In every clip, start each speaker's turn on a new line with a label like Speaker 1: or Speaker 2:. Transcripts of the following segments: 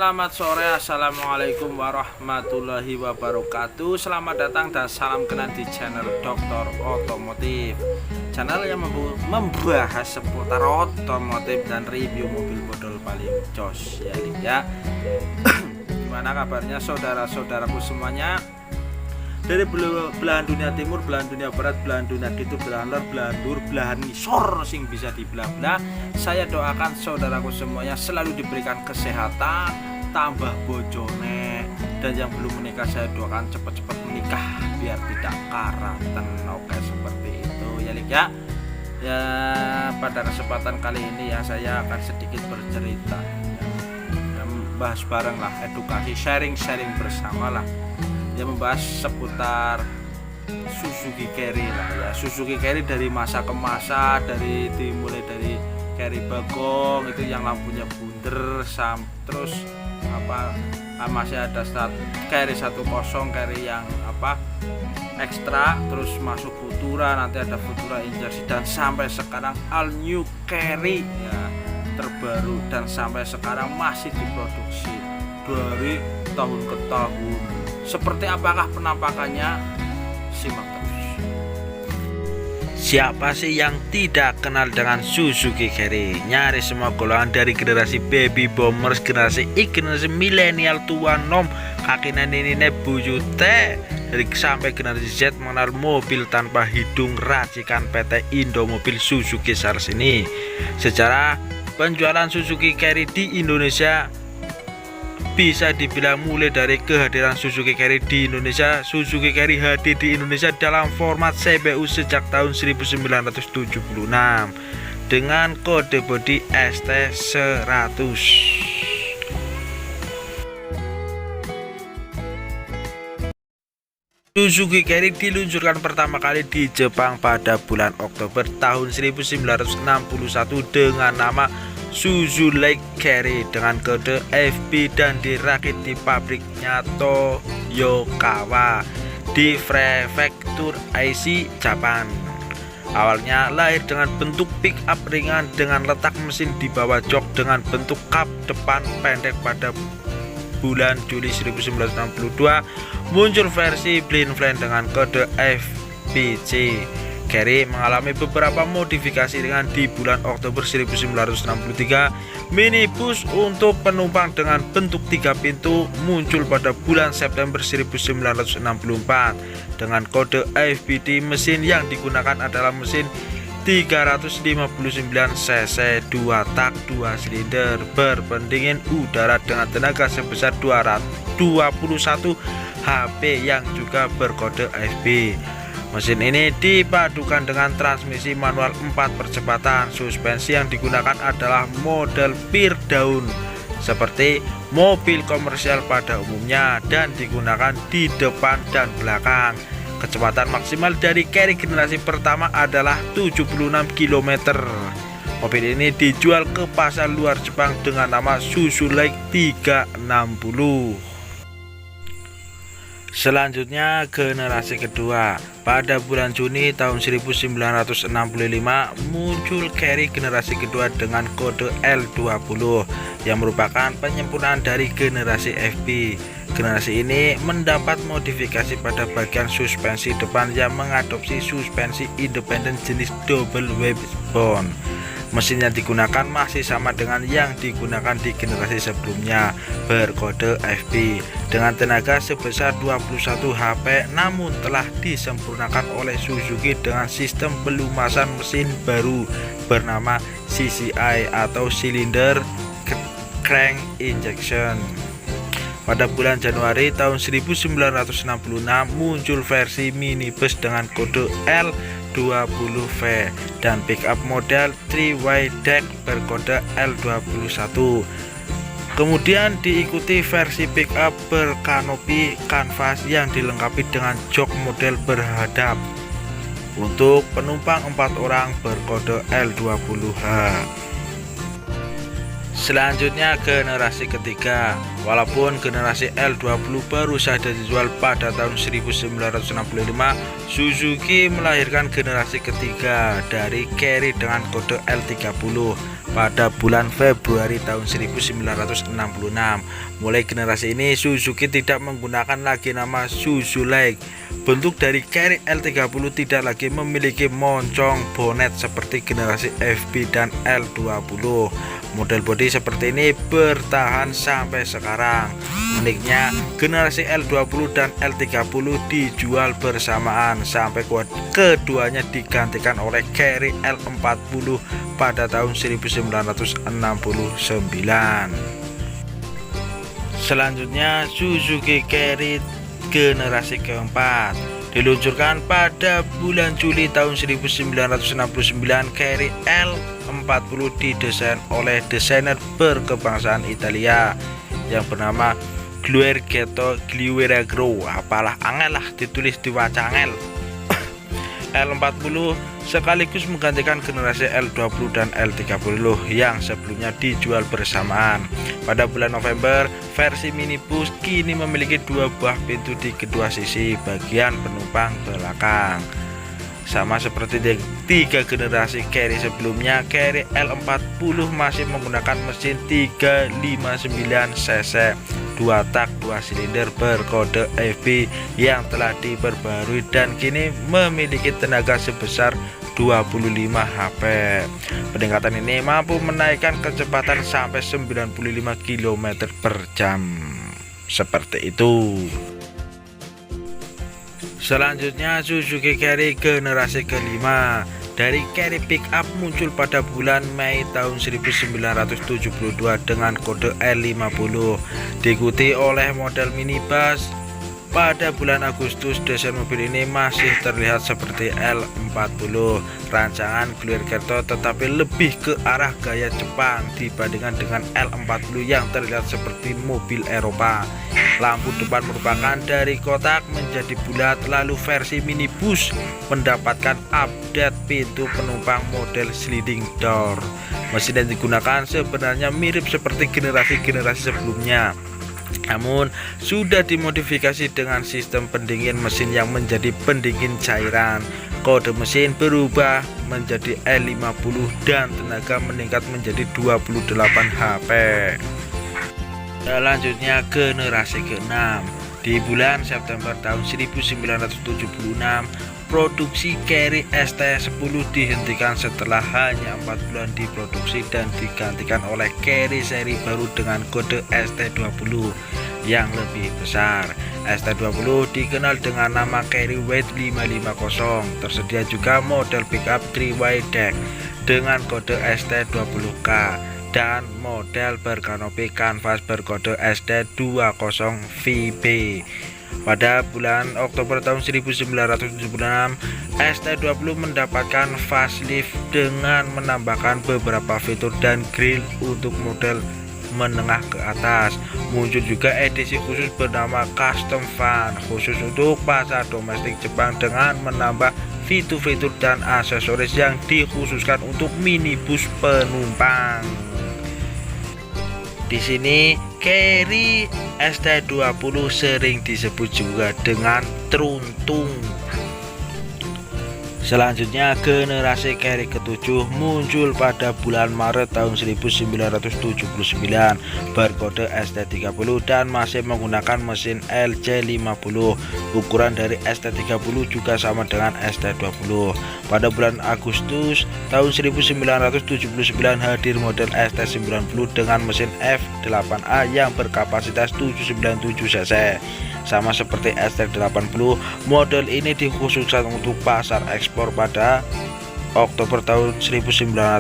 Speaker 1: Selamat sore, assalamualaikum warahmatullahi wabarakatuh. Selamat datang dan salam kenal di channel Dokter Otomotif, channel yang membahas seputar otomotif dan review mobil model paling jos ya. Gimana kabarnya saudara-saudaraku semuanya? Dari belahan dunia timur, belahan dunia barat, belahan dunia gitu, belahan lor, belahan dur, belahan ngisor sing bisa dibelah-belah. Saya doakan saudaraku semuanya selalu diberikan kesehatan, tambah bojone, dan yang belum menikah saya doakan cepat-cepat menikah biar tidak karaten. Oke, seperti itu ya Lik ya. Ya, pada kesempatan kali ini ya saya akan sedikit bercerita ya, bahas bareng lah, edukasi, sharing bersama lah, yang membahas seputar Suzuki Carry lah ya. Suzuki Carry dari masa ke masa, dimulai dari Carry bagong itu yang lampunya bunder, terus masih ada Carry 10, Carry yang ekstra, terus masuk Futura, nanti ada Futura injeksi, dan sampai sekarang all new Carry ya, terbaru, dan sampai sekarang masih diproduksi dari tahun ke tahun. Seperti apakah penampakannya? Simak terus.
Speaker 2: Siapa sih yang tidak kenal dengan Suzuki Carry? Nyaris semua golongan dari generasi baby boomers, generasi X, generasi milenial, tua nom, kakek nenek buyute, dari sampai generasi Z mengenal mobil tanpa hidung racikan PT Indomobil Suzuki Sales ini. Secara penjualan Suzuki Carry di Indonesia bisa dibilang mulai dari kehadiran Suzuki Carry di Indonesia. Suzuki Carry hadir di Indonesia dalam format CBU sejak tahun 1976 dengan kode bodi ST100. Suzuki Carry diluncurkan pertama kali di Jepang pada bulan Oktober tahun 1961 dengan nama Suzuki Carry dengan kode FB dan dirakit di pabriknya Toyokawa di prefektur Aichi, Jepang. Awalnya lahir dengan bentuk pick up ringan dengan letak mesin di bawah jok dengan bentuk kap depan pendek. Pada bulan Juli 1962 muncul versi blind flank dengan kode FBC. Carry mengalami beberapa modifikasi dengan di bulan Oktober 1963 minibus untuk penumpang dengan bentuk 3 pintu muncul pada bulan September 1964 dengan kode FBD. Mesin yang digunakan adalah mesin 359 cc 2 tak 2 silinder berpendingin udara dengan tenaga sebesar 221 HP yang juga berkode FB. Mesin ini dipadukan dengan transmisi manual 4 percepatan. Suspensi yang digunakan adalah model peer down seperti mobil komersial pada umumnya dan digunakan di depan dan belakang. Kecepatan maksimal dari Carry generasi pertama adalah 76 km. Mobil ini dijual ke pasar luar Jepang dengan nama Suzuki 360. Selanjutnya generasi kedua. Pada bulan Juni tahun 1965 muncul Carry generasi kedua dengan kode L20 yang merupakan penyempurnaan dari generasi FB. Generasi ini mendapat modifikasi pada bagian suspensi depan yang mengadopsi suspensi independen jenis double wishbone. Mesin yang digunakan masih sama dengan yang digunakan di generasi sebelumnya, berkode FB dengan tenaga sebesar 21 HP, namun telah disempurnakan oleh Suzuki dengan sistem pelumasan mesin baru bernama CCI atau Cylinder Crank Injection. Pada bulan Januari tahun 1966 muncul versi minibus dengan kode L20V dan pickup model 3 deck berkode L21. Kemudian diikuti versi pickup berkanopi kanvas yang dilengkapi dengan jok model berhadap untuk penumpang 4 orang berkode L20H. Selanjutnya generasi ketiga. Walaupun generasi L20 baru saja dijual pada tahun 1965, Suzuki melahirkan generasi ketiga dari Carry dengan kode L30 pada bulan Februari tahun 1966. Mulai generasi ini Suzuki tidak menggunakan lagi nama Suzu Lake. Bentuk dari Carry L30 tidak lagi memiliki moncong bonet seperti generasi FB dan L20. Model bodi seperti ini bertahan sampai sekarang. Uniknya, generasi L20 dan L30 dijual bersamaan sampai keduanya digantikan oleh Carry L40 pada tahun 1969. Selanjutnya Suzuki Carry generasi keempat. Diluncurkan pada bulan Juli tahun 1969, Carry L40 didesain oleh desainer berkebangsaan Italia yang bernama Giugiaro Giugiaro. Apalah angel lah, ditulis diwaca angel. L40 sekaligus menggantikan generasi L20 dan L30 yang sebelumnya dijual bersamaan. Pada bulan November, versi minibus kini memiliki dua buah pintu di kedua sisi bagian penumpang belakang. Sama seperti tiga generasi Carry sebelumnya, Carry L40 masih menggunakan mesin 359 cc 2 tak 2 silinder berkode FB yang telah diperbarui dan kini memiliki tenaga sebesar 25 HP. Peningkatan ini mampu menaikkan kecepatan sampai 95 km per jam. Seperti itu. Selanjutnya Suzuki Carry generasi kelima. Dari Carry Pickup muncul pada bulan Mei tahun 1972 dengan kode L50, diikuti oleh model minibus. Pada bulan Agustus, desain mobil ini masih terlihat seperti L40 rancangan Giugiaro, tetapi lebih ke arah gaya Jepang dibandingkan dengan L40 yang terlihat seperti mobil Eropa. Lampu depan merupakan dari kotak menjadi bulat, lalu versi minibus mendapatkan update pintu penumpang model sliding door. Mesin yang digunakan sebenarnya mirip seperti generasi-generasi sebelumnya, namun sudah dimodifikasi dengan sistem pendingin mesin yang menjadi pendingin cairan. Kode mesin berubah menjadi L50 dan tenaga meningkat menjadi 28 HP. Selanjutnya generasi ke-6. Di bulan September tahun 1976, produksi Carry ST10 dihentikan setelah hanya 4 bulan diproduksi dan digantikan oleh Carry seri baru dengan kode ST20 yang lebih besar. ST20 dikenal dengan nama Carry Weight 550. Tersedia juga model pickup 3 deck dengan kode ST20K dan model berkanopi kanvas berkode SD20VB. Pada bulan Oktober tahun 1976, ST20 mendapatkan facelift dengan menambahkan beberapa fitur dan grill untuk model menengah ke atas. Muncul juga edisi khusus bernama Custom Van khusus untuk pasar domestik Jepang dengan menambah fitur-fitur dan aksesoris yang dikhususkan untuk minibus penumpang. Di sini Carry ST20 sering disebut juga dengan truntung. Selanjutnya generasi Carry ke-7 muncul pada bulan Maret tahun 1979 berkode ST30 dan masih menggunakan mesin LC50. Ukuran dari ST30 juga sama dengan ST20. Pada bulan Agustus tahun 1979 hadir model ST90 dengan mesin F8A yang berkapasitas 797 cc. Sama seperti ST80, model ini dikhususkan untuk pasar ekspor pada Oktober tahun 1980.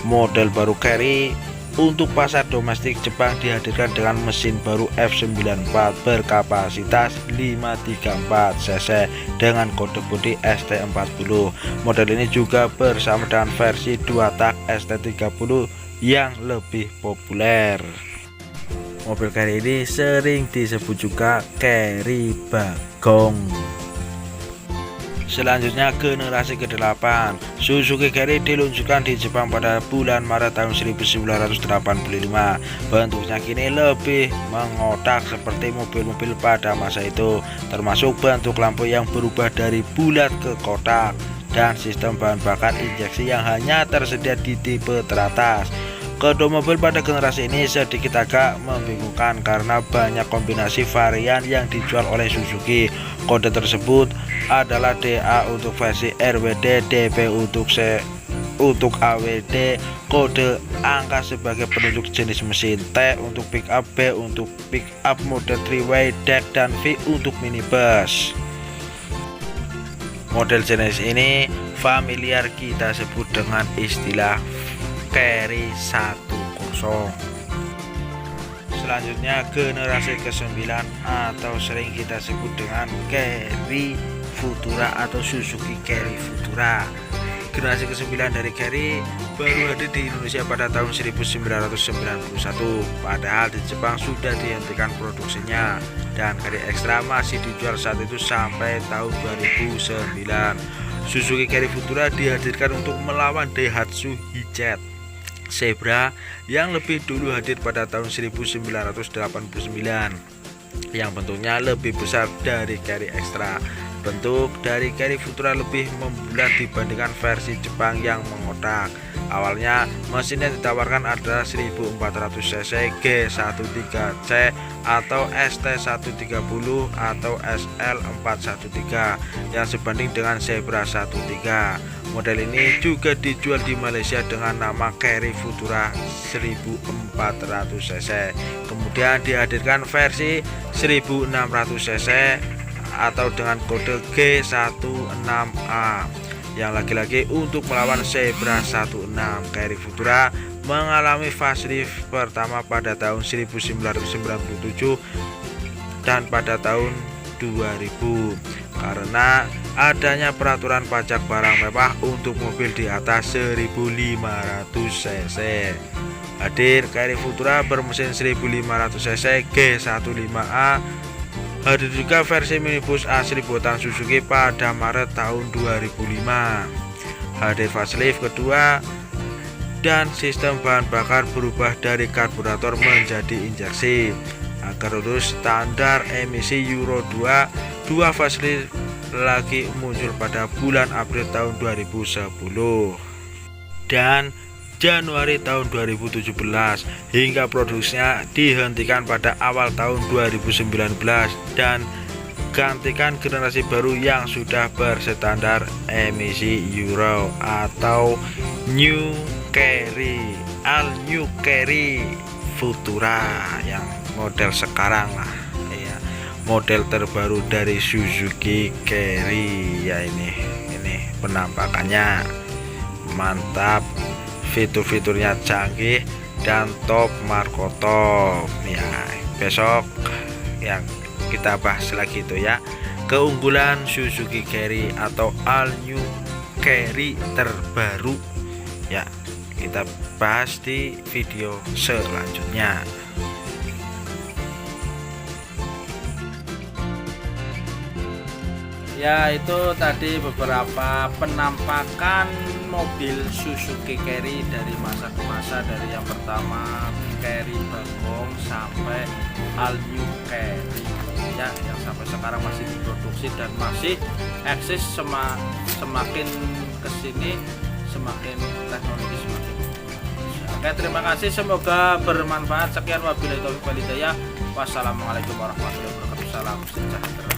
Speaker 2: Model baru Carry untuk pasar domestik Jepang dihadirkan dengan mesin baru F94 berkapasitas 534 cc dengan kode bodi ST40. Model ini juga bersama dengan versi 2 tak ST30 yang lebih populer. Mobil Carry ini sering disebut juga Carry Bagong. Selanjutnya generasi ke-8, Suzuki Carry diluncurkan di Jepang pada bulan Maret tahun 1985. Bentuknya kini lebih mengotak seperti mobil-mobil pada masa itu, termasuk bentuk lampu yang berubah dari bulat ke kotak dan sistem bahan bakar injeksi yang hanya tersedia di tipe teratas. Kedua mobil pada generasi ini sedikit agak membingungkan karena banyak kombinasi varian yang dijual oleh Suzuki. Kode tersebut adalah DA untuk versi RWD, DP untuk untuk AWD, kode angka sebagai penunjuk jenis mesin, T untuk pickup, B untuk pickup mode 3-way deck, dan V untuk minibus. Model jenis ini familiar kita sebut dengan istilah Carry 10. Selanjutnya generasi ke-9 atau sering kita sebut dengan Carry Futura atau Suzuki Carry Futura. Generasi ke-9 dari Carry baru hadir di Indonesia pada tahun 1991, padahal di Jepang sudah dihentikan produksinya, dan Carry Extra masih dijual saat itu sampai tahun 2009. Suzuki Carry Futura dihadirkan untuk melawan Daihatsu Hijet Zebra yang lebih dulu hadir pada tahun 1989, yang bentuknya lebih besar dari Carry Extra. Bentuk dari Carry Futura lebih membulat dibandingkan versi Jepang yang mengotak. Awalnya mesin yang ditawarkan adalah 1400 cc G13C atau ST130 atau SL413 yang sebanding dengan Zebra 13. Model ini juga dijual di Malaysia dengan nama Carry Futura 1400 cc. Kemudian dihadirkan versi 1600 cc atau dengan kode G16A yang lagi-lagi untuk melawan Zebra 16. Carry Futura mengalami facelift pertama pada tahun 1997 dan pada tahun 2000 karena adanya peraturan pajak barang mewah untuk mobil di atas 1500 cc. Hadir Carry Futura bermesin 1500 cc G15A. Hadir juga versi minibus asli buatan Suzuki pada Maret tahun 2005. Hadir facelift kedua dan sistem bahan bakar berubah dari karburator menjadi injeksi agar lulus standar emisi Euro 2. Dua facelift lagi muncul pada bulan April tahun 2010 dan Januari tahun 2017 hingga produksinya dihentikan pada awal tahun 2019 dan gantikan generasi baru yang sudah berstandar emisi Euro atau New Carry, All New Carry Futura yang model sekarang lah ya, model terbaru dari Suzuki Carry ya. Ini penampakannya mantap, fitur-fiturnya canggih dan top marko top ya. Besok yang kita bahas lagi itu ya, keunggulan Suzuki Carry atau All New Carry terbaru ya, kita bahas di video selanjutnya.
Speaker 1: Ya, itu tadi beberapa penampakan mobil Suzuki Carry dari masa ke masa, dari yang pertama Carry Bagong sampai All New Carry ya, yang sampai sekarang masih diproduksi dan masih eksis. Semakin kesini semakin teknologi semakin. Oke, terima kasih, semoga bermanfaat. Sekian, wabillahi taufiq wal hidayah. Wassalamualaikum warahmatullahi wabarakatuh. Salam sejahtera.